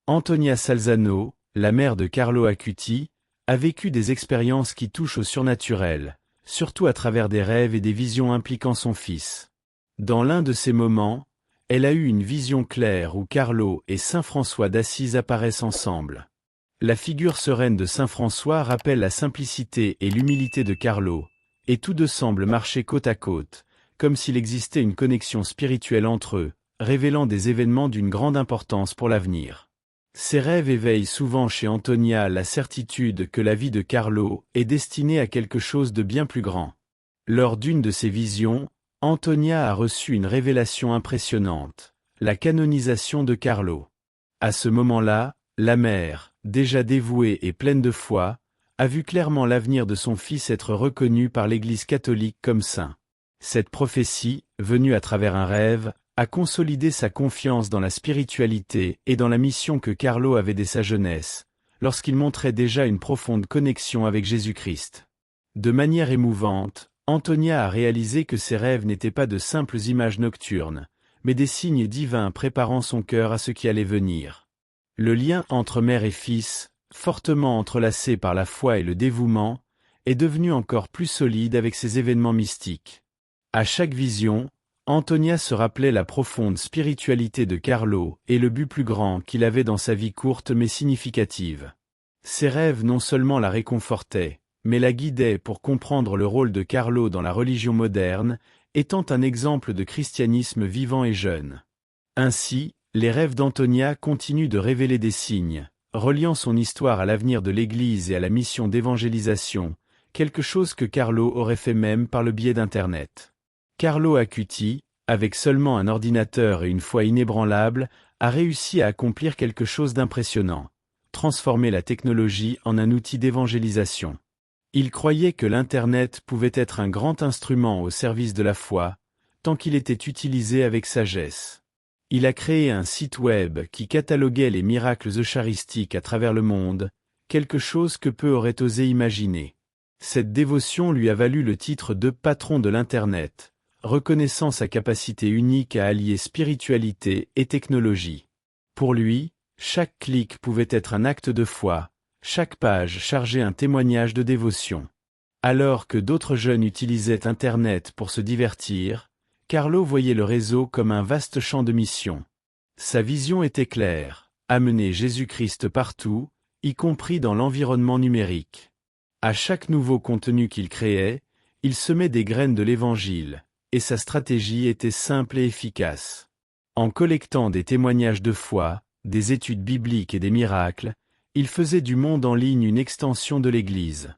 Antonia Salzano, la mère de Carlo Acuti, a vécu des expériences qui touchent au surnaturel, surtout à travers des rêves et des visions impliquant son fils. Dans l'un de ces moments, elle a eu une vision claire où Carlo et saint François d'Assise apparaissent ensemble. La figure sereine de saint François rappelle la simplicité et l'humilité de Carlo, et tous deux semblent marcher côte à côte, comme s'il existait une connexion spirituelle entre eux, révélant des événements d'une grande importance pour l'avenir. Ces rêves éveillent souvent chez Antonia la certitude que la vie de Carlo est destinée à quelque chose de bien plus grand. Lors d'une de ces visions, Antonia a reçu une révélation impressionnante, la canonisation de Carlo. À ce moment-là, la mère, déjà dévouée et pleine de foi, a vu clairement l'avenir de son fils être reconnu par l'Église catholique comme saint. Cette prophétie, venue à travers un rêve, a consolidé sa confiance dans la spiritualité et dans la mission que Carlo avait dès sa jeunesse, lorsqu'il montrait déjà une profonde connexion avec Jésus-Christ. De manière émouvante, Antonia a réalisé que ses rêves n'étaient pas de simples images nocturnes, mais des signes divins préparant son cœur à ce qui allait venir. Le lien entre mère et fils, fortement entrelacé par la foi et le dévouement, est devenu encore plus solide avec ces événements mystiques. À chaque vision, Antonia se rappelait la profonde spiritualité de Carlo et le but plus grand qu'il avait dans sa vie courte mais significative. Ses rêves non seulement la réconfortaient, mais la guidaient pour comprendre le rôle de Carlo dans la religion moderne, étant un exemple de christianisme vivant et jeune. Ainsi, les rêves d'Antonia continuent de révéler des signes, reliant son histoire à l'avenir de l'Église et à la mission d'évangélisation, quelque chose que Carlo aurait fait même par le biais d'Internet. Carlo Acuti, avec seulement un ordinateur et une foi inébranlable, a réussi à accomplir quelque chose d'impressionnant, transformer la technologie en un outil d'évangélisation. Il croyait que l'Internet pouvait être un grand instrument au service de la foi, tant qu'il était utilisé avec sagesse. Il a créé un site web qui cataloguait les miracles eucharistiques à travers le monde, quelque chose que peu auraient osé imaginer. Cette dévotion lui a valu le titre de patron de l'Internet, reconnaissant sa capacité unique à allier spiritualité et technologie. Pour lui, chaque clic pouvait être un acte de foi, chaque page chargeait un témoignage de dévotion. Alors que d'autres jeunes utilisaient Internet pour se divertir, Carlo voyait le réseau comme un vaste champ de mission. Sa vision était claire, amener Jésus-Christ partout, y compris dans l'environnement numérique. À chaque nouveau contenu qu'il créait, il semait des graines de l'Évangile, et sa stratégie était simple et efficace. En collectant des témoignages de foi, des études bibliques et des miracles, il faisait du monde en ligne une extension de l'Église.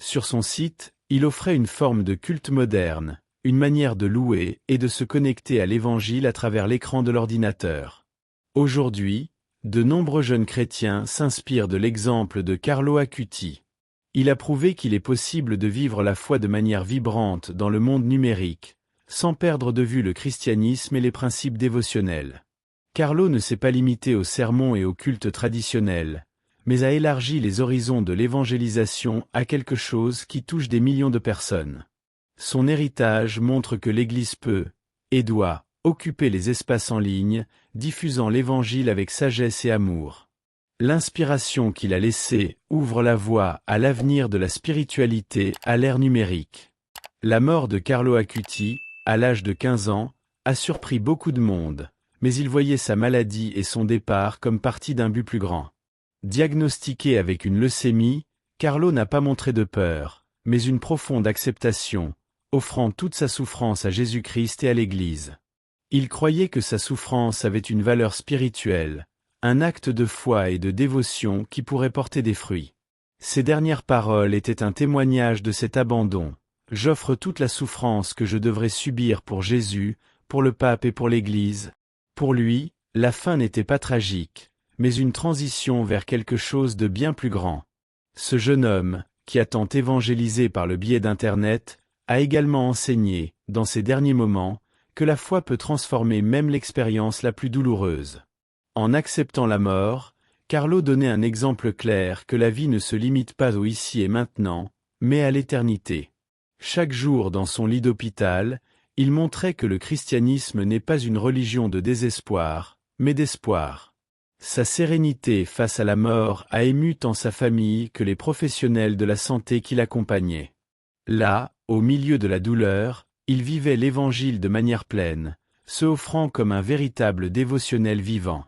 Sur son site, il offrait une forme de culte moderne, une manière de louer et de se connecter à l'Évangile à travers l'écran de l'ordinateur. Aujourd'hui, de nombreux jeunes chrétiens s'inspirent de l'exemple de Carlo Acuti. Il a prouvé qu'il est possible de vivre la foi de manière vibrante dans le monde numérique, sans perdre de vue le christianisme et les principes dévotionnels. Carlo ne s'est pas limité aux sermons et au culte traditionnel, mais a élargi les horizons de l'évangélisation à quelque chose qui touche des millions de personnes. Son héritage montre que l'Église peut, et doit, occuper les espaces en ligne, diffusant l'Évangile avec sagesse et amour. L'inspiration qu'il a laissée ouvre la voie à l'avenir de la spiritualité à l'ère numérique. La mort de Carlo Acuti, à l'âge de 15 ans, a surpris beaucoup de monde, mais il voyait sa maladie et son départ comme partie d'un but plus grand. Diagnostiqué avec une leucémie, Carlo n'a pas montré de peur, mais une profonde acceptation, offrant toute sa souffrance à Jésus-Christ et à l'Église. Il croyait que sa souffrance avait une valeur spirituelle, un acte de foi et de dévotion qui pourrait porter des fruits. Ses dernières paroles étaient un témoignage de cet abandon. J'offre toute la souffrance que je devrais subir pour Jésus, pour le pape et pour l'Église. Pour lui, la fin n'était pas tragique, mais une transition vers quelque chose de bien plus grand. Ce jeune homme, qui a tant évangélisé par le biais d'Internet, a également enseigné, dans ses derniers moments, que la foi peut transformer même l'expérience la plus douloureuse. En acceptant la mort, Carlo donnait un exemple clair que la vie ne se limite pas au ici et maintenant, mais à l'éternité. Chaque jour dans son lit d'hôpital, il montrait que le christianisme n'est pas une religion de désespoir, mais d'espoir. Sa sérénité face à la mort a ému tant sa famille que les professionnels de la santé qui l'accompagnaient. Là, au milieu de la douleur, il vivait l'Évangile de manière pleine, se offrant comme un véritable dévotionnel vivant.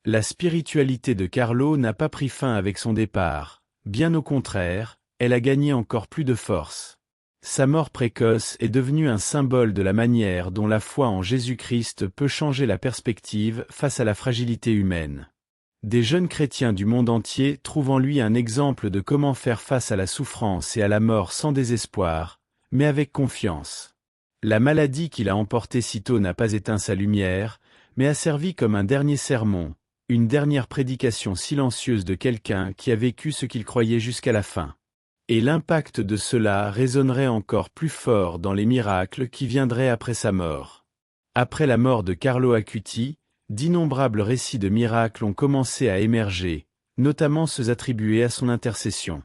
La spiritualité de Carlo n'a pas pris fin avec son départ, bien au contraire, elle a gagné encore plus de force. Sa mort précoce est devenue un symbole de la manière dont la foi en Jésus-Christ peut changer la perspective face à la fragilité humaine. Des jeunes chrétiens du monde entier trouvent en lui un exemple de comment faire face à la souffrance et à la mort sans désespoir, mais avec confiance. La maladie qu'il a emportée si tôt n'a pas éteint sa lumière, mais a servi comme un dernier sermon, une dernière prédication silencieuse de quelqu'un qui a vécu ce qu'il croyait jusqu'à la fin. Et l'impact de cela résonnerait encore plus fort dans les miracles qui viendraient après sa mort. Après la mort de Carlo Acuti, d'innombrables récits de miracles ont commencé à émerger, notamment ceux attribués à son intercession.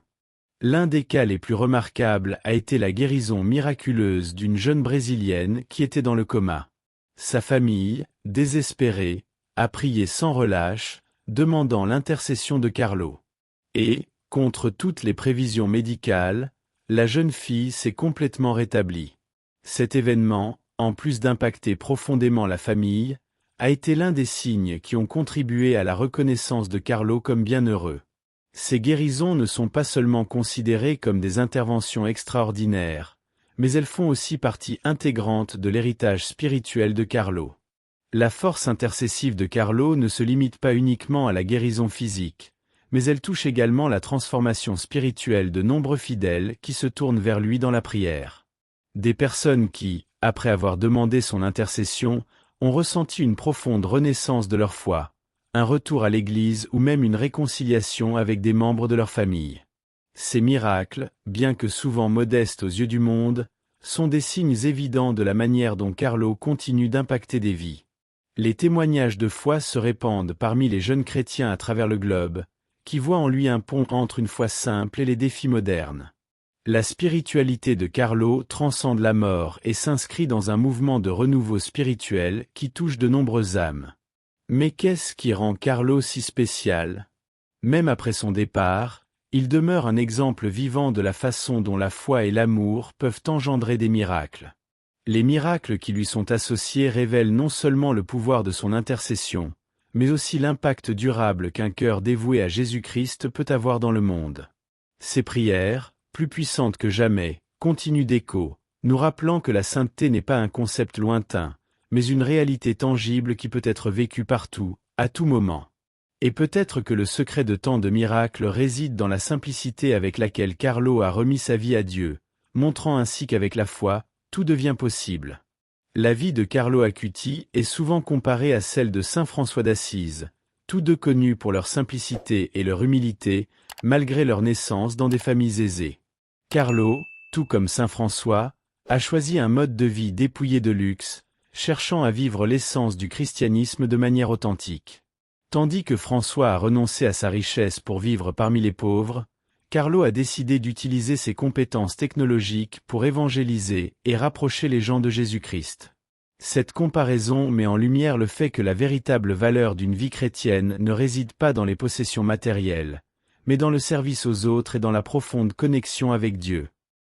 L'un des cas les plus remarquables a été la guérison miraculeuse d'une jeune Brésilienne qui était dans le coma. Sa famille, désespérée, a prié sans relâche, demandant l'intercession de Carlo. Et, contre toutes les prévisions médicales, la jeune fille s'est complètement rétablie. Cet événement, en plus d'impacter profondément la famille, a été l'un des signes qui ont contribué à la reconnaissance de Carlo comme bienheureux. Ces guérisons ne sont pas seulement considérées comme des interventions extraordinaires, mais elles font aussi partie intégrante de l'héritage spirituel de Carlo. La force intercessive de Carlo ne se limite pas uniquement à la guérison physique, mais elle touche également la transformation spirituelle de nombreux fidèles qui se tournent vers lui dans la prière. Des personnes qui, après avoir demandé son intercession, ont ressenti une profonde renaissance de leur foi, un retour à l'Église ou même une réconciliation avec des membres de leur famille. Ces miracles, bien que souvent modestes aux yeux du monde, sont des signes évidents de la manière dont Carlo continue d'impacter des vies. Les témoignages de foi se répandent parmi les jeunes chrétiens à travers le globe, qui voient en lui un pont entre une foi simple et les défis modernes. La spiritualité de Carlo transcende la mort et s'inscrit dans un mouvement de renouveau spirituel qui touche de nombreuses âmes. Mais qu'est-ce qui rend Carlo si spécial? Même après son départ, il demeure un exemple vivant de la façon dont la foi et l'amour peuvent engendrer des miracles. Les miracles qui lui sont associés révèlent non seulement le pouvoir de son intercession, mais aussi l'impact durable qu'un cœur dévoué à Jésus-Christ peut avoir dans le monde. Ses prières, plus puissantes que jamais, continuent d'écho, nous rappelant que la sainteté n'est pas un concept lointain, mais une réalité tangible qui peut être vécue partout, à tout moment. Et peut-être que le secret de tant de miracles réside dans la simplicité avec laquelle Carlo a remis sa vie à Dieu, montrant ainsi qu'avec la foi, tout devient possible. La vie de Carlo Acuti est souvent comparée à celle de saint François d'Assise, tous deux connus pour leur simplicité et leur humilité, malgré leur naissance dans des familles aisées. Carlo, tout comme saint François, a choisi un mode de vie dépouillé de luxe, cherchant à vivre l'essence du christianisme de manière authentique. Tandis que François a renoncé à sa richesse pour vivre parmi les pauvres, Carlo a décidé d'utiliser ses compétences technologiques pour évangéliser et rapprocher les gens de Jésus-Christ. Cette comparaison met en lumière le fait que la véritable valeur d'une vie chrétienne ne réside pas dans les possessions matérielles, mais dans le service aux autres et dans la profonde connexion avec Dieu.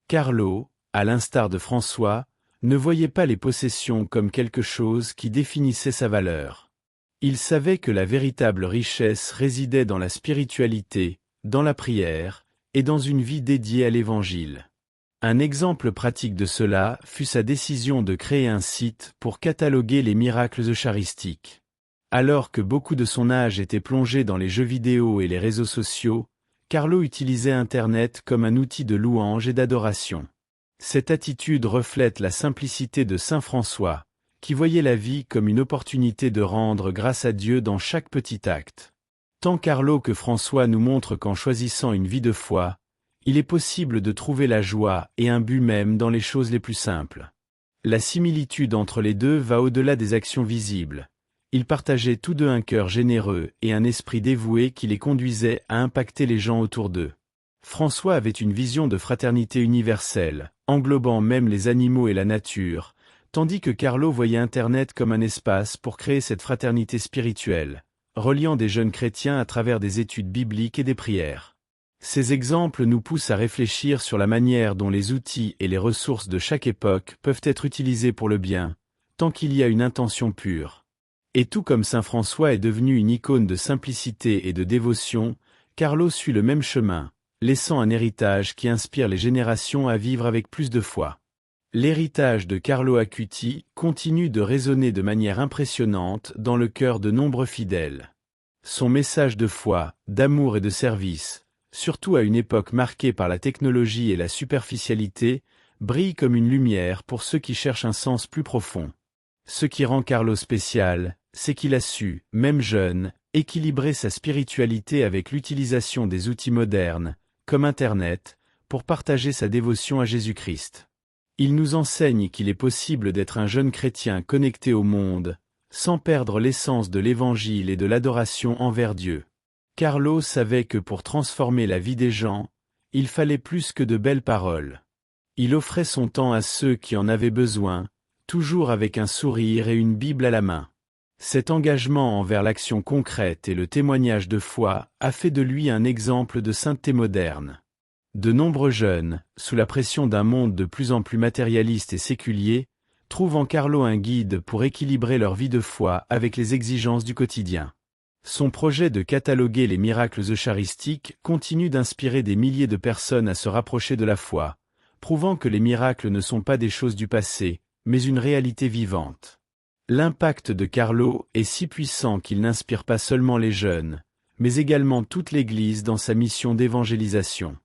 Carlo, à l'instar de François, ne voyait pas les possessions comme quelque chose qui définissait sa valeur. Il savait que la véritable richesse résidait dans la spiritualité, dans la prière, et dans une vie dédiée à l'Évangile. Un exemple pratique de cela fut sa décision de créer un site pour cataloguer les miracles eucharistiques. Alors que beaucoup de son âge était plongé dans les jeux vidéo et les réseaux sociaux, Carlo utilisait Internet comme un outil de louange et d'adoration. Cette attitude reflète la simplicité de saint François, qui voyait la vie comme une opportunité de rendre grâce à Dieu dans chaque petit acte. Tant Carlo que François nous montrent qu'en choisissant une vie de foi, il est possible de trouver la joie et un but même dans les choses les plus simples. La similitude entre les deux va au-delà des actions visibles. Ils partageaient tous deux un cœur généreux et un esprit dévoué qui les conduisait à impacter les gens autour d'eux. François avait une vision de fraternité universelle, englobant même les animaux et la nature, tandis que Carlo voyait Internet comme un espace pour créer cette fraternité spirituelle, reliant des jeunes chrétiens à travers des études bibliques et des prières. Ces exemples nous poussent à réfléchir sur la manière dont les outils et les ressources de chaque époque peuvent être utilisés pour le bien, tant qu'il y a une intention pure. Et tout comme saint François est devenu une icône de simplicité et de dévotion, Carlo suit le même chemin, laissant un héritage qui inspire les générations à vivre avec plus de foi. L'héritage de Carlo Acuti continue de résonner de manière impressionnante dans le cœur de nombreux fidèles. Son message de foi, d'amour et de service, surtout à une époque marquée par la technologie et la superficialité, brille comme une lumière pour ceux qui cherchent un sens plus profond. Ce qui rend Carlo spécial, c'est qu'il a su, même jeune, équilibrer sa spiritualité avec l'utilisation des outils modernes, comme Internet, pour partager sa dévotion à Jésus-Christ. Il nous enseigne qu'il est possible d'être un jeune chrétien connecté au monde, sans perdre l'essence de l'Évangile et de l'adoration envers Dieu. Carlo savait que pour transformer la vie des gens, il fallait plus que de belles paroles. Il offrait son temps à ceux qui en avaient besoin, toujours avec un sourire et une Bible à la main. Cet engagement envers l'action concrète et le témoignage de foi a fait de lui un exemple de sainteté moderne. De nombreux jeunes, sous la pression d'un monde de plus en plus matérialiste et séculier, trouvent en Carlo un guide pour équilibrer leur vie de foi avec les exigences du quotidien. Son projet de cataloguer les miracles eucharistiques continue d'inspirer des milliers de personnes à se rapprocher de la foi, prouvant que les miracles ne sont pas des choses du passé, mais une réalité vivante. L'impact de Carlo est si puissant qu'il n'inspire pas seulement les jeunes, mais également toute l'Église dans sa mission d'évangélisation.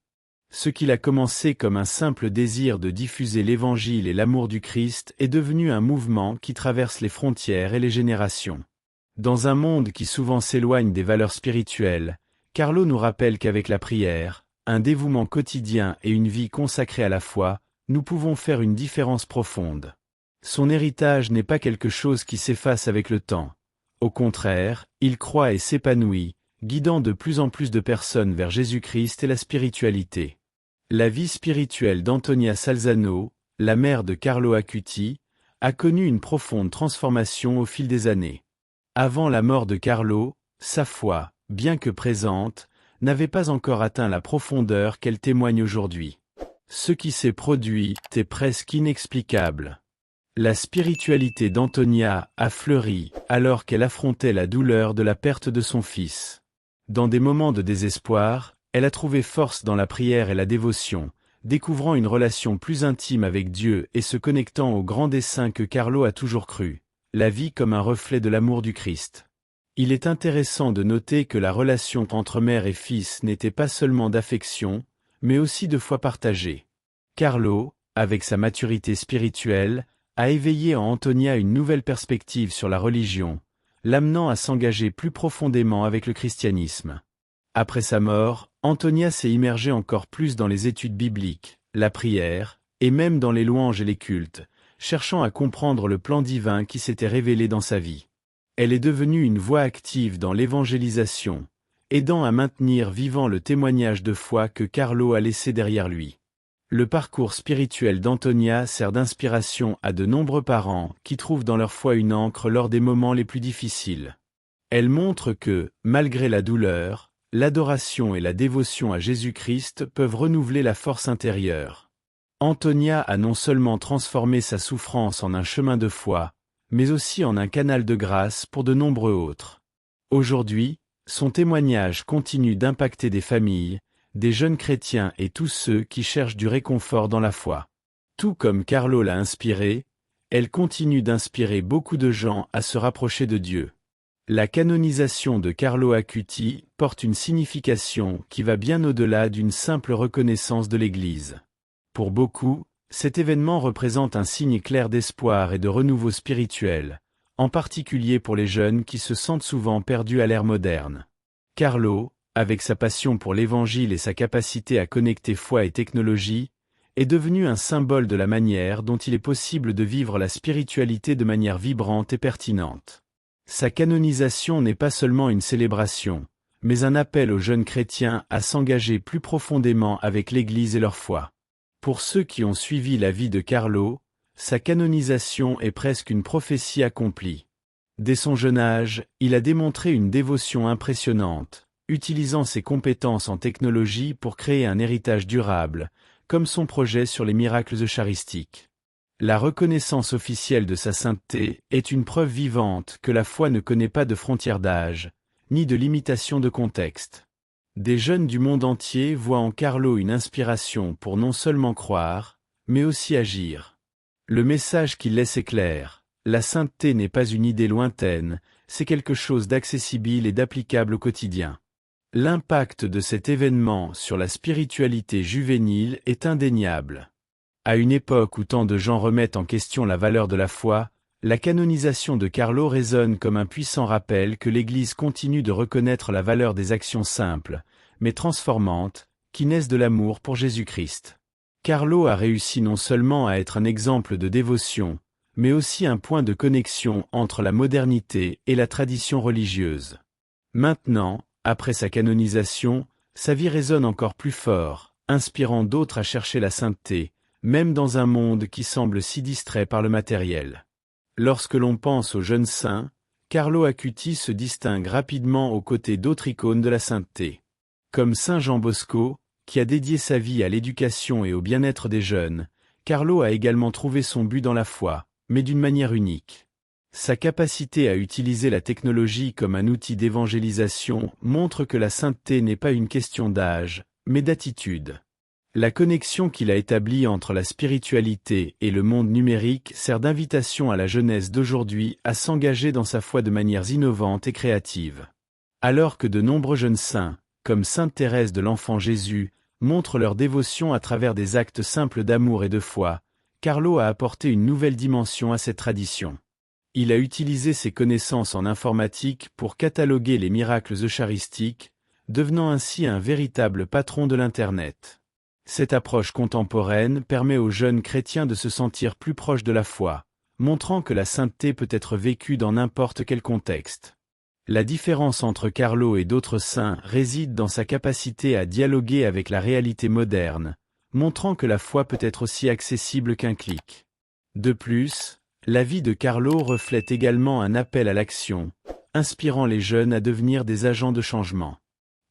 Ce qu'il a commencé comme un simple désir de diffuser l'Évangile et l'amour du Christ est devenu un mouvement qui traverse les frontières et les générations. Dans un monde qui souvent s'éloigne des valeurs spirituelles, Carlo nous rappelle qu'avec la prière, un dévouement quotidien et une vie consacrée à la foi, nous pouvons faire une différence profonde. Son héritage n'est pas quelque chose qui s'efface avec le temps. Au contraire, il croît et s'épanouit, guidant de plus en plus de personnes vers Jésus-Christ et la spiritualité. La vie spirituelle d'Antonia Salzano, la mère de Carlo Acuti, a connu une profonde transformation au fil des années. Avant la mort de Carlo, sa foi, bien que présente, n'avait pas encore atteint la profondeur qu'elle témoigne aujourd'hui. Ce qui s'est produit est presque inexplicable. La spiritualité d'Antonia a fleuri alors qu'elle affrontait la douleur de la perte de son fils. Dans des moments de désespoir, elle a trouvé force dans la prière et la dévotion, découvrant une relation plus intime avec Dieu et se connectant au grand dessein que Carlo a toujours cru, la vie comme un reflet de l'amour du Christ. Il est intéressant de noter que la relation entre mère et fils n'était pas seulement d'affection, mais aussi de foi partagée. Carlo, avec sa maturité spirituelle, a éveillé en Antonia une nouvelle perspective sur la religion, l'amenant à s'engager plus profondément avec le christianisme. Après sa mort, Antonia s'est immergée encore plus dans les études bibliques, la prière, et même dans les louanges et les cultes, cherchant à comprendre le plan divin qui s'était révélé dans sa vie. Elle est devenue une voix active dans l'évangélisation, aidant à maintenir vivant le témoignage de foi que Carlo a laissé derrière lui. Le parcours spirituel d'Antonia sert d'inspiration à de nombreux parents qui trouvent dans leur foi une ancre lors des moments les plus difficiles. Elle montre que, malgré la douleur, l'adoration et la dévotion à Jésus-Christ peuvent renouveler la force intérieure. Antonia a non seulement transformé sa souffrance en un chemin de foi, mais aussi en un canal de grâce pour de nombreux autres. Aujourd'hui, son témoignage continue d'impacter des familles, des jeunes chrétiens et tous ceux qui cherchent du réconfort dans la foi. Tout comme Carlo l'a inspiré, elle continue d'inspirer beaucoup de gens à se rapprocher de Dieu. La canonisation de Carlo Acuti porte une signification qui va bien au-delà d'une simple reconnaissance de l'Église. Pour beaucoup, cet événement représente un signe clair d'espoir et de renouveau spirituel, en particulier pour les jeunes qui se sentent souvent perdus à l'ère moderne. Carlo, avec sa passion pour l'Évangile et sa capacité à connecter foi et technologie, est devenu un symbole de la manière dont il est possible de vivre la spiritualité de manière vibrante et pertinente. Sa canonisation n'est pas seulement une célébration, mais un appel aux jeunes chrétiens à s'engager plus profondément avec l'Église et leur foi. Pour ceux qui ont suivi la vie de Carlo, sa canonisation est presque une prophétie accomplie. Dès son jeune âge, il a démontré une dévotion impressionnante, utilisant ses compétences en technologie pour créer un héritage durable, comme son projet sur les miracles eucharistiques. La reconnaissance officielle de sa sainteté est une preuve vivante que la foi ne connaît pas de frontières d'âge, ni de limitation de contexte. Des jeunes du monde entier voient en Carlo une inspiration pour non seulement croire, mais aussi agir. Le message qu'il laisse est clair. La sainteté n'est pas une idée lointaine, c'est quelque chose d'accessible et d'applicable au quotidien. L'impact de cet événement sur la spiritualité juvénile est indéniable. À une époque où tant de gens remettent en question la valeur de la foi, la canonisation de Carlo résonne comme un puissant rappel que l'Église continue de reconnaître la valeur des actions simples, mais transformantes, qui naissent de l'amour pour Jésus-Christ. Carlo a réussi non seulement à être un exemple de dévotion, mais aussi un point de connexion entre la modernité et la tradition religieuse. Maintenant, après sa canonisation, sa vie résonne encore plus fort, inspirant d'autres à chercher la sainteté, même dans un monde qui semble si distrait par le matériel. Lorsque l'on pense aux jeunes saints, Carlo Acuti se distingue rapidement aux côtés d'autres icônes de la sainteté. Comme Saint Jean Bosco, qui a dédié sa vie à l'éducation et au bien-être des jeunes, Carlo a également trouvé son but dans la foi, mais d'une manière unique. Sa capacité à utiliser la technologie comme un outil d'évangélisation montre que la sainteté n'est pas une question d'âge, mais d'attitude. La connexion qu'il a établie entre la spiritualité et le monde numérique sert d'invitation à la jeunesse d'aujourd'hui à s'engager dans sa foi de manière innovante et créative. Alors que de nombreux jeunes saints, comme Sainte Thérèse de l'Enfant Jésus, montrent leur dévotion à travers des actes simples d'amour et de foi, Carlo a apporté une nouvelle dimension à cette tradition. Il a utilisé ses connaissances en informatique pour cataloguer les miracles eucharistiques, devenant ainsi un véritable patron de l'Internet. Cette approche contemporaine permet aux jeunes chrétiens de se sentir plus proches de la foi, montrant que la sainteté peut être vécue dans n'importe quel contexte. La différence entre Carlo et d'autres saints réside dans sa capacité à dialoguer avec la réalité moderne, montrant que la foi peut être aussi accessible qu'un clic. De plus, la vie de Carlo reflète également un appel à l'action, inspirant les jeunes à devenir des agents de changement.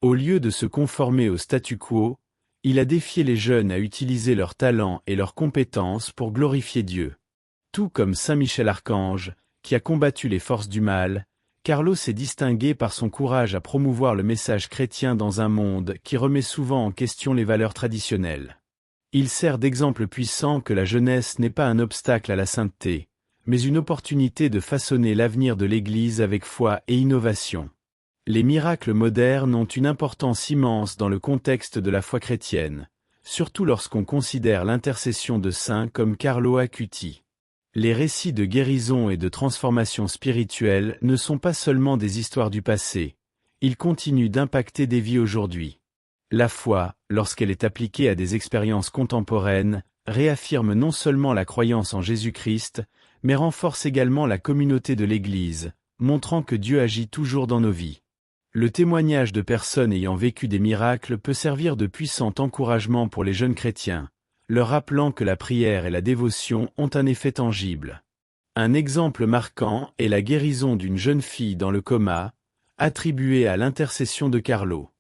Au lieu de se conformer au statu quo, il a défié les jeunes à utiliser leurs talents et leurs compétences pour glorifier Dieu. Tout comme Saint Michel Archange, qui a combattu les forces du mal, Carlo s'est distingué par son courage à promouvoir le message chrétien dans un monde qui remet souvent en question les valeurs traditionnelles. Il sert d'exemple puissant que la jeunesse n'est pas un obstacle à la sainteté, mais une opportunité de façonner l'avenir de l'Église avec foi et innovation. Les miracles modernes ont une importance immense dans le contexte de la foi chrétienne, surtout lorsqu'on considère l'intercession de saints comme Carlo Acuti. Les récits de guérison et de transformation spirituelle ne sont pas seulement des histoires du passé, ils continuent d'impacter des vies aujourd'hui. La foi, lorsqu'elle est appliquée à des expériences contemporaines, réaffirme non seulement la croyance en Jésus-Christ, mais renforce également la communauté de l'Église, montrant que Dieu agit toujours dans nos vies. Le témoignage de personnes ayant vécu des miracles peut servir de puissant encouragement pour les jeunes chrétiens, leur rappelant que la prière et la dévotion ont un effet tangible. Un exemple marquant est la guérison d'une jeune fille dans le coma, attribuée à l'intercession de Carlo.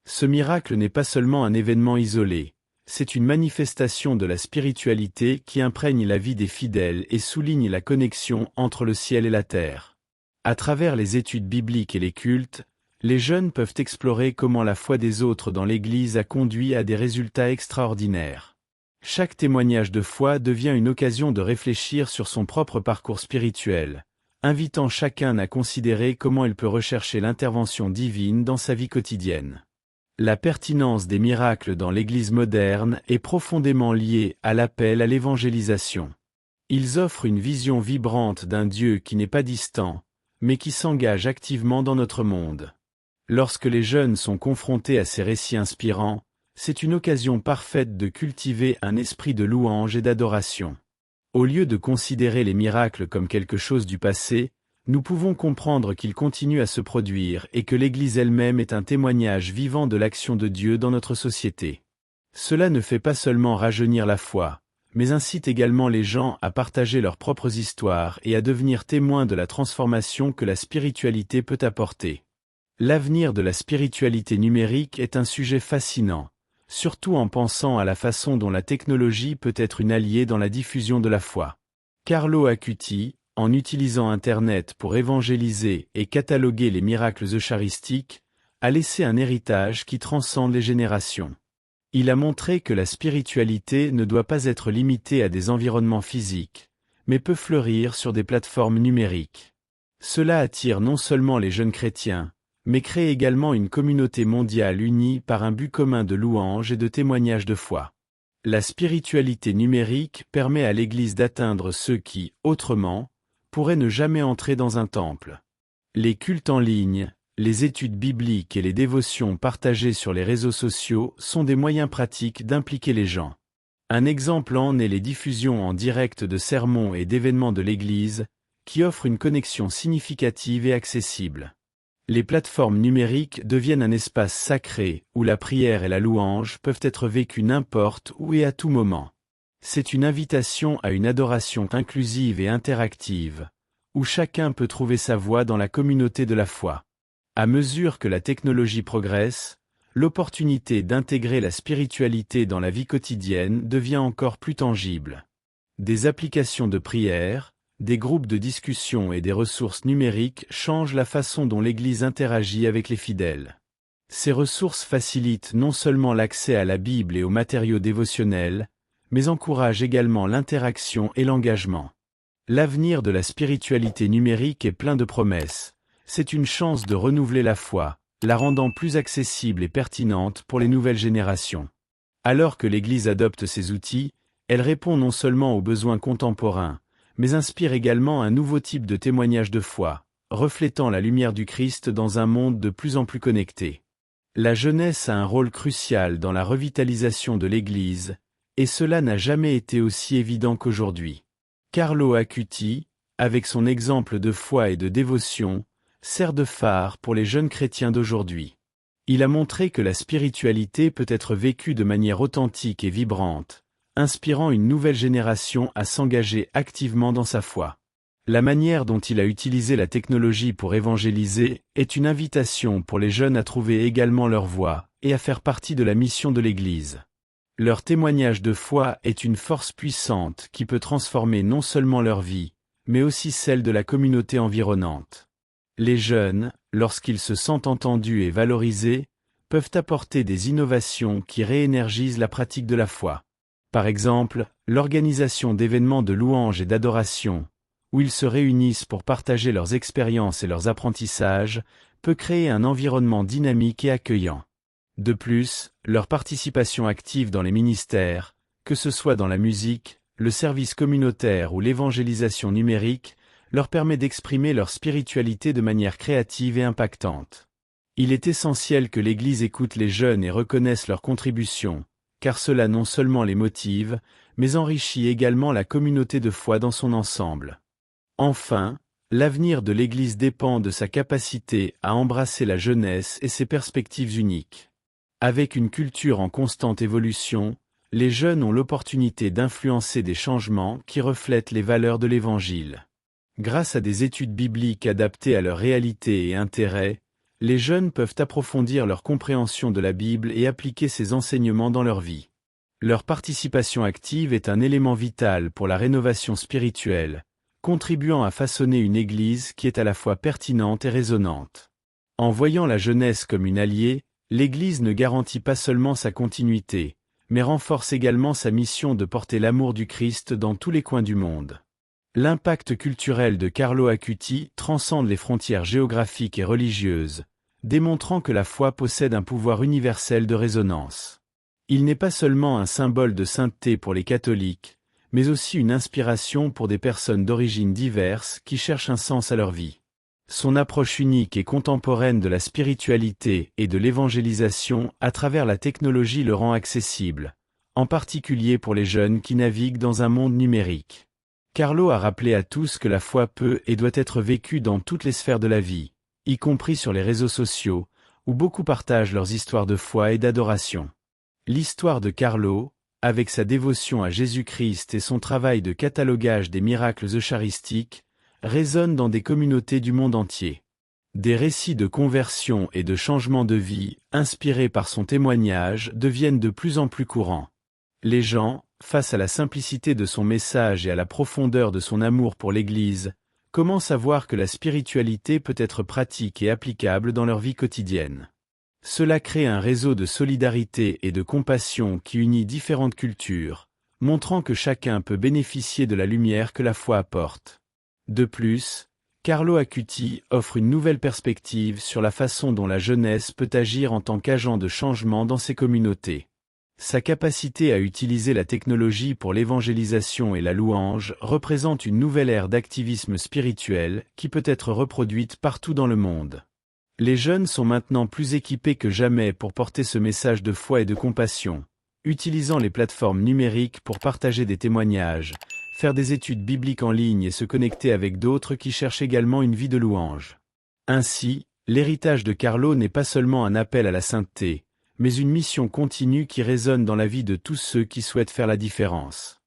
Ce miracle n'est pas seulement un événement isolé, c'est une manifestation de la spiritualité qui imprègne la vie des fidèles et souligne la connexion entre le ciel et la terre. À travers les études bibliques et les cultes, les jeunes peuvent explorer comment la foi des autres dans l'Église a conduit à des résultats extraordinaires. Chaque témoignage de foi devient une occasion de réfléchir sur son propre parcours spirituel, invitant chacun à considérer comment il peut rechercher l'intervention divine dans sa vie quotidienne. La pertinence des miracles dans l'Église moderne est profondément liée à l'appel à l'évangélisation. Ils offrent une vision vibrante d'un Dieu qui n'est pas distant, mais qui s'engage activement dans notre monde. Lorsque les jeunes sont confrontés à ces récits inspirants, c'est une occasion parfaite de cultiver un esprit de louange et d'adoration. Au lieu de considérer les miracles comme quelque chose du passé, nous pouvons comprendre qu'ils continuent à se produire et que l'Église elle-même est un témoignage vivant de l'action de Dieu dans notre société. Cela ne fait pas seulement rajeunir la foi, mais incite également les gens à partager leurs propres histoires et à devenir témoins de la transformation que la spiritualité peut apporter. L'avenir de la spiritualité numérique est un sujet fascinant, surtout en pensant à la façon dont la technologie peut être une alliée dans la diffusion de la foi. Carlo Acuti, en utilisant Internet pour évangéliser et cataloguer les miracles eucharistiques, a laissé un héritage qui transcende les générations. Il a montré que la spiritualité ne doit pas être limitée à des environnements physiques, mais peut fleurir sur des plateformes numériques. Cela attire non seulement les jeunes chrétiens, mais crée également une communauté mondiale unie par un but commun de louange et de témoignage de foi. La spiritualité numérique permet à l'Église d'atteindre ceux qui, autrement, pourraient ne jamais entrer dans un temple. Les cultes en ligne, les études bibliques et les dévotions partagées sur les réseaux sociaux sont des moyens pratiques d'impliquer les gens. Un exemple en est les diffusions en direct de sermons et d'événements de l'Église, qui offrent une connexion significative et accessible. Les plateformes numériques deviennent un espace sacré où la prière et la louange peuvent être vécues n'importe où et à tout moment. C'est une invitation à une adoration inclusive et interactive, où chacun peut trouver sa voie dans la communauté de la foi. À mesure que la technologie progresse, l'opportunité d'intégrer la spiritualité dans la vie quotidienne devient encore plus tangible. Des applications de prière, des groupes de discussion et des ressources numériques changent la façon dont l'Église interagit avec les fidèles. Ces ressources facilitent non seulement l'accès à la Bible et aux matériaux dévotionnels, mais encouragent également l'interaction et l'engagement. L'avenir de la spiritualité numérique est plein de promesses. C'est une chance de renouveler la foi, la rendant plus accessible et pertinente pour les nouvelles générations. Alors que l'Église adopte ces outils, elle répond non seulement aux besoins contemporains, mais inspire également un nouveau type de témoignage de foi, reflétant la lumière du Christ dans un monde de plus en plus connecté. La jeunesse a un rôle crucial dans la revitalisation de l'Église, et cela n'a jamais été aussi évident qu'aujourd'hui. Carlo Acuti, avec son exemple de foi et de dévotion, sert de phare pour les jeunes chrétiens d'aujourd'hui. Il a montré que la spiritualité peut être vécue de manière authentique et vibrante, inspirant une nouvelle génération à s'engager activement dans sa foi. La manière dont il a utilisé la technologie pour évangéliser est une invitation pour les jeunes à trouver également leur voie et à faire partie de la mission de l'Église. Leur témoignage de foi est une force puissante qui peut transformer non seulement leur vie, mais aussi celle de la communauté environnante. Les jeunes, lorsqu'ils se sentent entendus et valorisés, peuvent apporter des innovations qui réénergisent la pratique de la foi. Par exemple, l'organisation d'événements de louange et d'adoration, où ils se réunissent pour partager leurs expériences et leurs apprentissages, peut créer un environnement dynamique et accueillant. De plus, leur participation active dans les ministères, que ce soit dans la musique, le service communautaire ou l'évangélisation numérique, leur permet d'exprimer leur spiritualité de manière créative et impactante. Il est essentiel que l'Église écoute les jeunes et reconnaisse leurs contributions, car cela non seulement les motive, mais enrichit également la communauté de foi dans son ensemble. Enfin, l'avenir de l'Église dépend de sa capacité à embrasser la jeunesse et ses perspectives uniques. Avec une culture en constante évolution, les jeunes ont l'opportunité d'influencer des changements qui reflètent les valeurs de l'Évangile. Grâce à des études bibliques adaptées à leur réalité et intérêts, les jeunes peuvent approfondir leur compréhension de la Bible et appliquer ses enseignements dans leur vie. Leur participation active est un élément vital pour la rénovation spirituelle, contribuant à façonner une Église qui est à la fois pertinente et résonnante. En voyant la jeunesse comme une alliée, l'Église ne garantit pas seulement sa continuité, mais renforce également sa mission de porter l'amour du Christ dans tous les coins du monde. L'impact culturel de Carlo Acuti transcende les frontières géographiques et religieuses, démontrant que la foi possède un pouvoir universel de résonance. Il n'est pas seulement un symbole de sainteté pour les catholiques, mais aussi une inspiration pour des personnes d'origines diverses qui cherchent un sens à leur vie. Son approche unique et contemporaine de la spiritualité et de l'évangélisation à travers la technologie le rend accessible, en particulier pour les jeunes qui naviguent dans un monde numérique. Carlo a rappelé à tous que la foi peut et doit être vécue dans toutes les sphères de la vie, y compris sur les réseaux sociaux, où beaucoup partagent leurs histoires de foi et d'adoration. L'histoire de Carlo, avec sa dévotion à Jésus-Christ et son travail de catalogage des miracles eucharistiques, résonne dans des communautés du monde entier. Des récits de conversion et de changement de vie, inspirés par son témoignage, deviennent de plus en plus courants. Les gens, face à la simplicité de son message et à la profondeur de son amour pour l'Église, commencent à voir que la spiritualité peut être pratique et applicable dans leur vie quotidienne. Cela crée un réseau de solidarité et de compassion qui unit différentes cultures, montrant que chacun peut bénéficier de la lumière que la foi apporte. De plus, Carlo Acuti offre une nouvelle perspective sur la façon dont la jeunesse peut agir en tant qu'agent de changement dans ses communautés. Sa capacité à utiliser la technologie pour l'évangélisation et la louange représente une nouvelle ère d'activisme spirituel qui peut être reproduite partout dans le monde. Les jeunes sont maintenant plus équipés que jamais pour porter ce message de foi et de compassion, utilisant les plateformes numériques pour partager des témoignages, faire des études bibliques en ligne et se connecter avec d'autres qui cherchent également une vie de louange. Ainsi, l'héritage de Carlo n'est pas seulement un appel à la sainteté, mais une mission continue qui résonne dans la vie de tous ceux qui souhaitent faire la différence.